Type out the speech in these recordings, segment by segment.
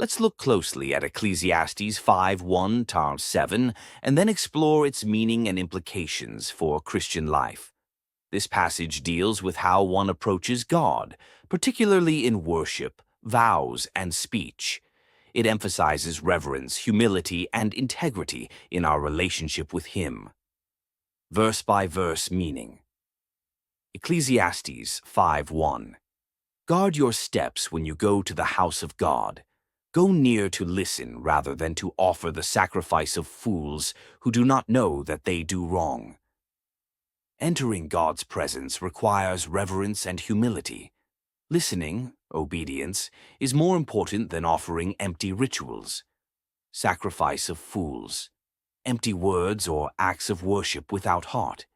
Let's look closely at Ecclesiastes 5:1-7 and then explore its meaning and implications for Christian life. This passage deals with how one approaches God, particularly in worship, vows, and speech. It emphasizes reverence, humility, and integrity in our relationship with Him. Verse by verse meaning. Ecclesiastes 5:1. Guard your steps when you go to the house of God. Go near to listen rather than to offer the sacrifice of fools who do not know that they do wrong. Entering God's presence requires reverence and humility. Listening, obedience, is more important than offering empty rituals. Sacrifice of fools, empty words or acts of worship without heart.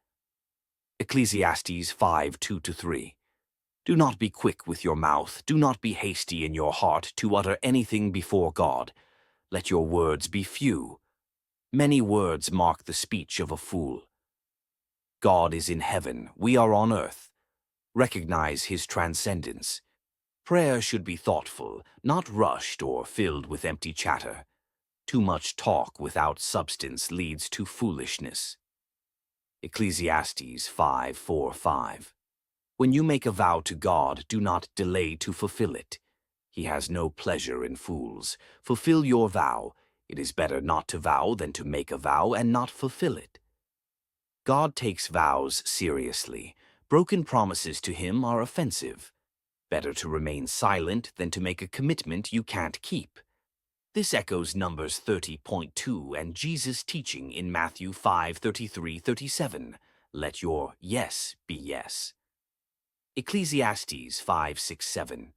Ecclesiastes 5:2-3. Do not be quick with your mouth, do not be hasty in your heart to utter anything before God. Let your words be few. Many words mark the speech of a fool. God is in heaven, we are on earth. Recognize His transcendence. Prayer should be thoughtful, not rushed or filled with empty chatter. Too much talk without substance leads to foolishness. Ecclesiastes 5:4-5. When you make a vow to God, do not delay to fulfill it. He has no pleasure in fools. Fulfill your vow. It is better not to vow than to make a vow and not fulfill it. God takes vows seriously. Broken promises to Him are offensive. Better to remain silent than to make a commitment you can't keep. This echoes Numbers 30.2 and Jesus' teaching in Matthew 5:33-37. Let your yes be yes. Ecclesiastes 5:6-7.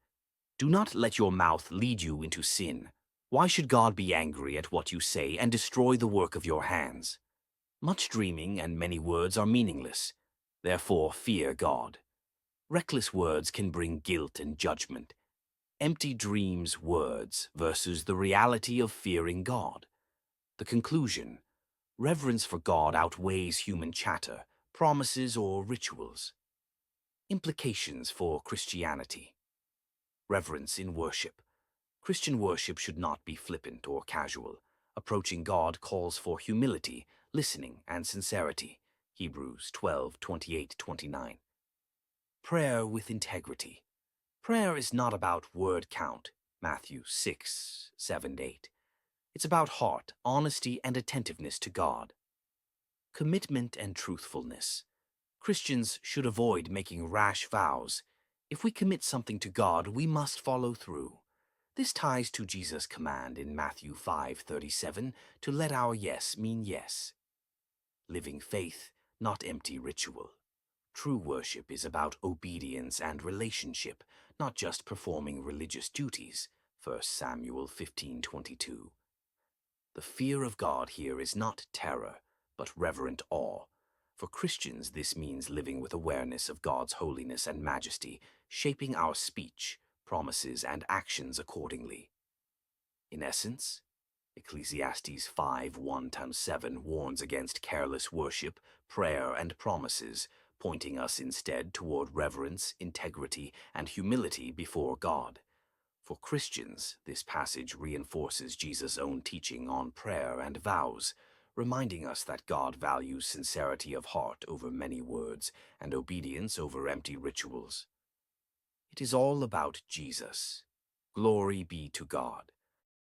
Do not let your mouth lead you into sin. Why should God be angry at what you say and destroy the work of your hands? Much dreaming and many words are meaningless. Therefore, fear God. Reckless words can bring guilt and judgment. Empty dreams, words, versus the reality of fearing God. The conclusion: reverence for God outweighs human chatter, promises, or rituals. Implications for Christianity. Reverence in worship. Christian worship should not be flippant or casual. Approaching God calls for humility, listening, and sincerity. Hebrews 12:28-29. Prayer with integrity. Prayer is not about word count. Matthew 6:7-8. It's about heart, honesty, and attentiveness to God. Commitment and truthfulness. Christians should avoid making rash vows. If we commit something to God, we must follow through. This ties to Jesus' command in Matthew 5:37 to let our yes mean yes. Living faith, not empty ritual. True worship is about obedience and relationship, not just performing religious duties. 1 Samuel 15:22. The fear of God here is not terror, but reverent awe. For Christians, this means living with awareness of God's holiness and majesty, shaping our speech, promises, and actions accordingly. In essence, Ecclesiastes 5:1-7 warns against careless worship, prayer, and promises, pointing us instead toward reverence, integrity, and humility before God. For Christians, this passage reinforces Jesus' own teaching on prayer and vows, reminding us that God values sincerity of heart over many words and obedience over empty rituals. It is all about Jesus. Glory be to God.